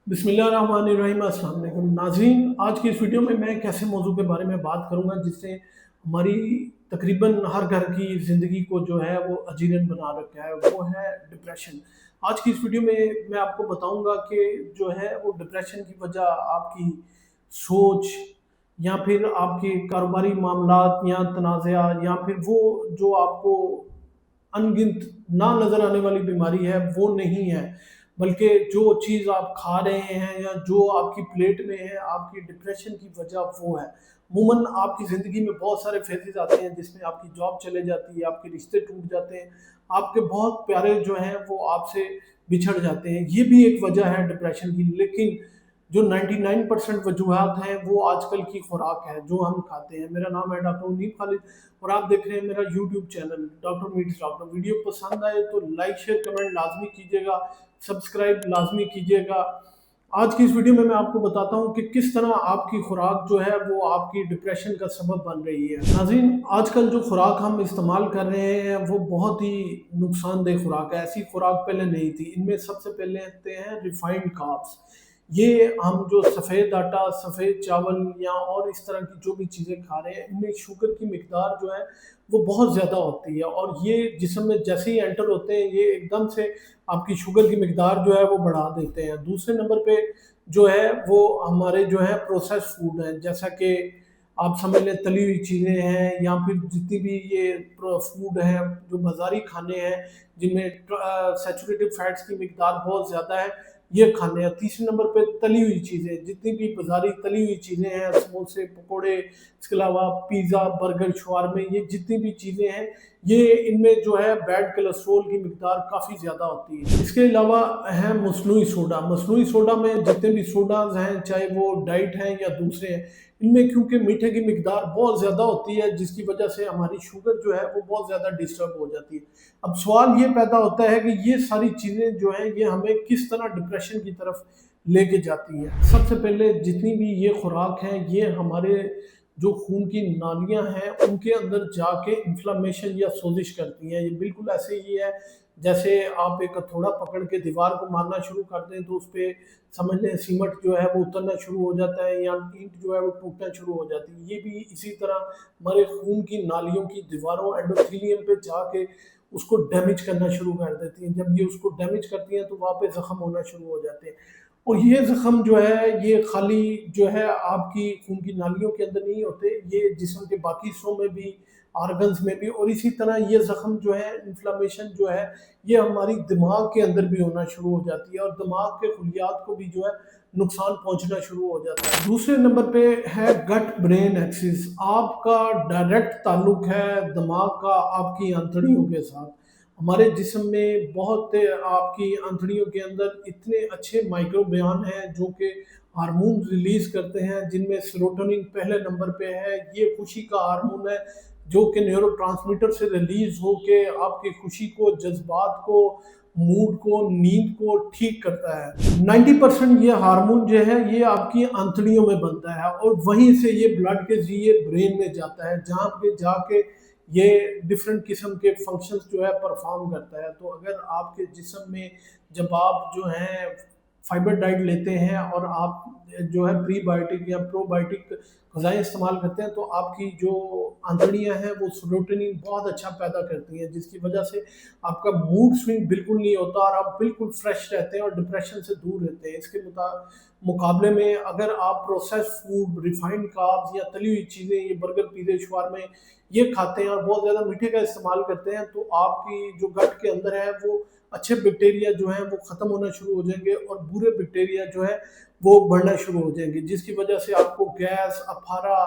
बिस्मिल्लाहिर्रहमानिर्रहीम। अस्सलाम वालेकुम नाज़रीन, आज की इस वीडियो में मैं एक ऐसे मौजू के बारे में बात करूंगा जिससे हमारी तकरीबन हर घर की ज़िंदगी को जो है वो अजीरन बना रखा है, वो है डिप्रेशन। आज की इस वीडियो में मैं आपको बताऊंगा कि जो है वो डिप्रेशन की वजह आपकी सोच या फिर आपके कारोबारी मामलात या तनाज़ा या फिर वो जो आपको अनगिनत ना नज़र आने वाली बीमारी है वो नहीं है, बल्कि जो चीज़ आप खा रहे हैं या जो आपकी प्लेट में है, आपकी डिप्रेशन की वजह वो है। अमूमन आपकी ज़िंदगी में बहुत सारे फेजेज़ आते हैं जिसमें आपकी जॉब चले जाती है, आपके रिश्ते टूट जाते हैं, आपके बहुत प्यारे जो हैं वो आपसे बिछड़ जाते हैं। ये भी एक वजह है डिप्रेशन की, लेकिन जो 99% वजूहात हैं वो आजकल की खुराक है जो हम खाते हैं। मेरा नाम है डॉक्टर मुनीब खालिद और आप देख रहे हैं मेरा YouTube channel doctor meets doctor. Video पसंद आए तो लाइक शेयर कमेंट लाजमी कीजिएगा, सब्सक्राइब लाजमी कीजिएगा। आज की इस वीडियो में मैं आपको बताता हूँ कि किस तरह आपकी खुराक जो है वो आपकी डिप्रेशन का सबब बन रही है। नाज़रीन, आजकल जो खुराक हम इस्तेमाल कर रहे हैं वो बहुत ही नुकसानदेह खुराक है। ऐसी खुराक पहले नहीं थी। इनमें सबसे पहले आते हैं रिफाइंड कार्ब्स। ये हम जो सफ़ेद आटा, सफ़ेद चावल या और इस तरह की जो भी चीज़ें खा रहे हैं, इनमें शुगर की मिकदार जो है वो बहुत ज़्यादा होती है और ये जिस्म में जैसे ही एंटर होते हैं ये एकदम से आपकी शुगर की मिकदार जो है वो बढ़ा देते हैं। दूसरे नंबर पे जो है वो हमारे जो है प्रोसेस्ड फूड हैं, जैसा कि आप समझ लें तली हुई चीज़ें हैं या फिर जितनी भी ये फूड हैं जो बाज़ारी खाने हैं जिनमें सैचुरेटेड फैट्स की मिकदार बहुत ज़्यादा है, ये खाने हैं। तीसरे नंबर पे तली हुई चीज़ें, जितनी भी बाज़ारी तली हुई चीज़ें हैं, समोसे, पकोड़े, इसके अलावा पिज़्ज़ा, बर्गर, शवारमे, ये जितनी भी चीज़ें हैं, ये इनमें जो है बैड कोलेस्ट्रॉल की मिकदार काफ़ी ज़्यादा होती है। इसके अलावा है मसनूई सोडा। मसनूई सोडा में जितने भी सोडाज़ हैं, चाहे वो डाइट हैं या दूसरे हैं, इनमें क्योंकि मीठे की मिकदार बहुत ज़्यादा होती है जिसकी वजह से हमारी शुगर जो है वो बहुत ज़्यादा डिस्टर्ब हो जाती है। अब सवाल ये पैदा होता है कि ये सारी चीज़ें जो हैं ये हमें किस तरह डिप्रेशन की तरफ लेके जाती है। सबसे पहले जितनी भी ये खुराक हैं ये हमारे जो खून की नालियाँ हैं उनके अंदर जाके इन्फ्लेमेशन या सोजिश करती हैं। ये बिल्कुल ऐसे ही है जैसे आप एक हथौड़ा पकड़ के दीवार को मारना शुरू कर दें तो उस पे समझ लें सीमेंट जो है वो उतरना शुरू हो जाता है या ईंट जो है वो टूटना शुरू हो जाती है। ये भी इसी तरह हमारे खून की नालियों की दीवारों एंडोथेलियम पे जाके उसको डैमेज करना शुरू कर देती हैं। जब ये उसको डैमेज करती हैं तो वहाँ पे ज़ख्म होना शुरू हो जाते हैं और ये ज़ख्म जो है ये खाली जो है आपकी खून की नालियों के अंदर नहीं होते, ये जिस्म के बाकी हिस्सों में भी, ऑर्गन्स में भी और इसी तरह ये ज़ख्म जो है इन्फ्लेमेशन जो है ये हमारी दिमाग के अंदर भी होना शुरू हो जाती है और दिमाग के खुलियात को भी जो है नुकसान पहुंचना शुरू हो जाता है। दूसरे नंबर पे है गट ब्रेन एक्सिस। आपका डायरेक्ट ताल्लुक है दिमाग का आपकी आंतड़ियों के साथ। हमारे जिस्म में बहुत आपकी आंतड़ियों के अंदर इतने अच्छे माइक्रोबियान हैं जो कि हार्मोन रिलीज करते हैं जिनमें सेरोटोनिन पहले नंबर पे है। ये खुशी का हार्मोन है जो कि न्यूरोट्रांसमीटर से रिलीज होके आपकी खुशी को, जज्बात को, मूड को, नींद को ठीक करता है। 90% ये हार्मोन जो है ये आपकी आंतड़ियों में बनता है और वहीं से ये ब्लड के जरिए ब्रेन में जाता है जहाँ पे जाके ये डिफरेंट किस्म के फंक्शंस जो है परफॉर्म करता है। तो अगर आपके जिस्म में जब आप जो है फाइबर डाइट लेते हैं और आप जो है प्रीबायोटिक या प्रोबायोटिक ग़िज़ाएँ इस्तेमाल करते हैं तो आपकी जो आंतड़ियाँ हैं वो सेरोटोनिन बहुत अच्छा पैदा करती हैं जिसकी वजह से आपका मूड स्विंग बिल्कुल नहीं होता और आप बिल्कुल फ्रेश रहते हैं और डिप्रेशन से दूर रहते हैं। इसके मुकाबले में अगर आप प्रोसेस्ड फूड, रिफाइंड कार्ब्स या तली हुई चीज़ें, ये बर्गर, पिज़्ज़ा, शवारमे ये खाते हैं और बहुत ज़्यादा मीठे का इस्तेमाल करते हैं तो आपकी जो गट के अंदर है वो अच्छे बैक्टीरिया जो हैं वो ख़त्म होना शुरू हो जाएंगे और बुरे बैक्टीरिया जो है वो बढ़ना शुरू हो जाएंगे जिसकी वजह से आपको गैस, अफारा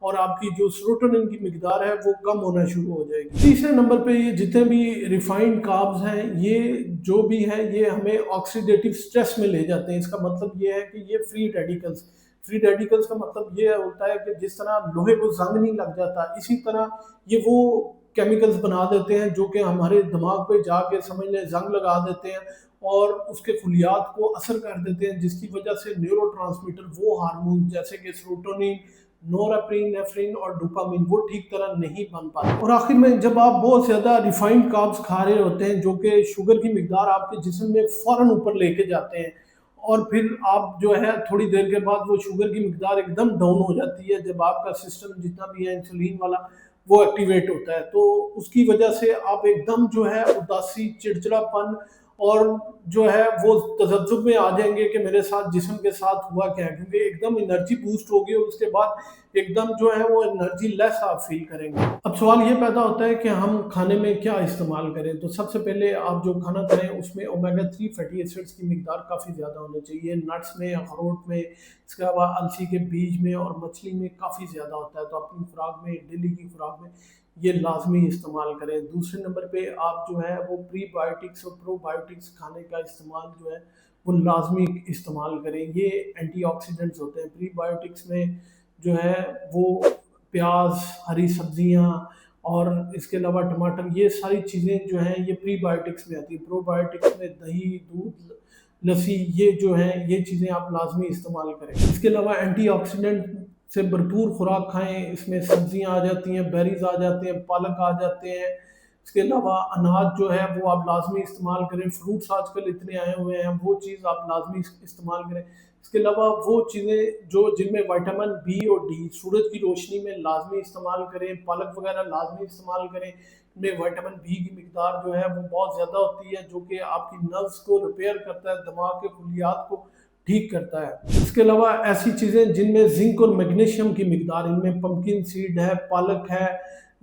और आपकी जो सेरोटोनिन की मिकदार है वो कम होना शुरू हो जाएगी। तीसरे नंबर पे ये जितने भी रिफाइंड कार्ब्स हैं ये जो भी है ये हमें ऑक्सीडेटिव स्ट्रेस में ले जाते हैं। इसका मतलब ये है कि ये फ्री रेडिकल्स का मतलब ये होता है कि जिस तरह लोहे को जंग नहीं लग जाता इसी तरह ये वो केमिकल्स बना देते हैं जो कि हमारे दिमाग पे जाके समझ लें जंग लगा देते हैं और उसके खुलियात को असर कर देते हैं जिसकी वजह से न्यूरोट्रांसमीटर वो हार्मोन जैसे कि सेरोटोनिन, नोरेपिनेफ्रिन और डोपामिन वो ठीक तरह नहीं बन पाते। और आखिर में जब आप बहुत ज़्यादा रिफाइंड कार्ब्स खा रहे होते हैं जो कि शुगर की मिकदार आपके जिस्म में फ़ौरन ऊपर लेके जाते हैं और फिर आप जो है थोड़ी देर के बाद वो शुगर की मिकदार एकदम डाउन हो जाती है, जब आपका सिस्टम जितना भी है इंसुलिन वाला वो एक्टिवेट होता है, तो उसकी वजह से आप एकदम जो है उदासी, चिड़चिड़ापन और जो है वो तजब्जुब में आ जाएंगे कि मेरे साथ जिस्म के साथ हुआ क्या है, क्योंकि एकदम एनर्जी बूस्ट होगी और उसके बाद एकदम जो है वो एनर्जी लेस आप फील करेंगे। अब सवाल ये पैदा होता है कि हम खाने में क्या इस्तेमाल करें। तो सबसे पहले आप जो खाना खाएं उसमें ओमेगा 3 फैटी एसिड्स की मिकदार काफ़ी ज़्यादा होनी चाहिए। नट्स में, अखरोट में, इसके अलावा अलसी के बीज में और मछली में काफ़ी ज़्यादा होता है, तो अपनी खुराक में, डेली की खुराक में ये लाजमी इस्तेमाल करें। दूसरे नंबर पे आप जो है वो प्रीबायोटिक्स और प्रोबायोटिक्स खाने का इस्तेमाल जो है वो लाजमी इस्तेमाल करें। ये एंटीऑक्सीडेंट्स होते हैं। प्रीबायोटिक्स में जो है वो प्याज, हरी सब्जियां और इसके अलावा टमाटर, ये सारी चीज़ें जो हैं ये प्रीबायोटिक्स में आती है। प्रोबायोटिक्स में दही, दूध, लस्सी, ये जो है ये चीज़ें आप लाजमी इस्तेमाल करें। इसके अलावा एंटीऑक्सीडेंट से भरपूर खुराक खाएं। इसमें सब्जियां आ जाती हैं, बेरीज आ जाते हैं, पालक आ जाते हैं। इसके अलावा अनाज जो है वो आप लाजमी इस्तेमाल करें। फ्रूट्स आजकल इतने आए हुए हैं, वो चीज़ आप लाजमी इस्तेमाल करें। इसके अलावा वो चीज़ें जो जिनमें विटामिन बी और डी सूरज की रोशनी में लाजमी इस्तेमाल करें। पालक वगैरह लाजमी इस्तेमाल करें। इनमें विटामिन बी की मिकदार जो है वो बहुत ज़्यादा होती है, जो कि आपकी नर्व्स को रिपेयर करता है, दिमाग के खुलियात को ठीक करता है। इसके अलावा ऐसी चीज़ें जिनमें जिंक और मैग्नीशियम की मिकदार, इनमें पम्पकिन सीड है, पालक है,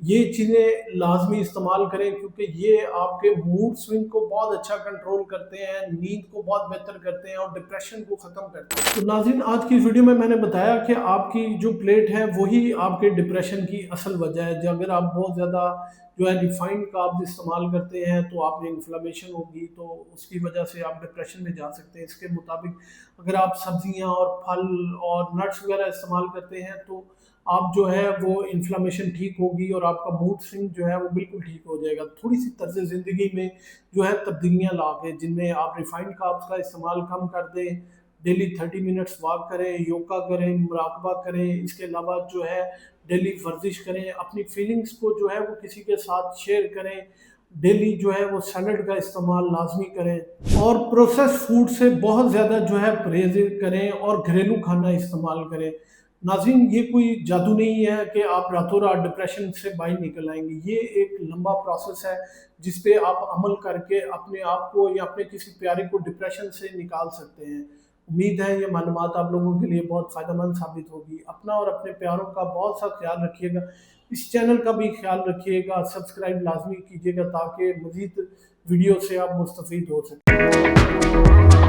ये चीज़ें लाजमी इस्तेमाल करें, क्योंकि ये आपके मूड स्विंग को बहुत अच्छा कंट्रोल करते हैं, नींद को बहुत बेहतर करते हैं और डिप्रेशन को ख़त्म करते हैं। तो नाज़रीन, आज की इस वीडियो में मैंने बताया कि आपकी जो प्लेट है वही आपके डिप्रेशन की असल वजह है। जो अगर आप बहुत ज़्यादा जो है रिफाइंड कार्ब्स इस्तेमाल करते हैं तो आप में इन्फ्लेमेशन होगी, तो उसकी वजह से आप डिप्रेशन में जा सकते हैं। इसके मुताबिक अगर आप सब्जियां और फल और नट्स वगैरह इस्तेमाल करते हैं तो आप जो है वो इन्फ्लेमेशन ठीक होगी और आपका मूड स्विंग जो है वो बिल्कुल ठीक हो जाएगा। थोड़ी सी तर्ज ज़िंदगी में जो है तब्दीलियाँ ला के, जिनमें आप रिफाइंड कार्ब्स का इस्तेमाल कम कर दें, डेली 30 मिनट्स वॉक करें, योगा करें, मुराकबा करें। इसके अलावा जो है डेली वर्जिश करें, अपनी फीलिंग्स को जो है वो किसी के साथ शेयर करें, डेली जो है वो सैलड का इस्तेमाल लाजमी करें और प्रोसेस फूड से बहुत ज़्यादा जो है परहेज करें और घरेलू खाना इस्तेमाल करें। नाज़रीन, ये कोई जादू नहीं है कि आप रातों रात डिप्रेशन से बाहर निकल आएंगे। ये एक लंबा प्रोसेस है जिस पे आप अमल करके अपने आप को या अपने किसी प्यारे को डिप्रेशन से निकाल सकते हैं। उम्मीद है ये मालूमात आप लोगों के लिए बहुत फ़ायदेमंद साबित होगी। अपना और अपने प्यारों का बहुत सा ख्याल रखिएगा। इस चैनल का भी ख्याल रखिएगा, सब्सक्राइब लाजमी कीजिएगा ताकि मज़ीद वीडियो से आप मुस्तफ़ीद हो सकें।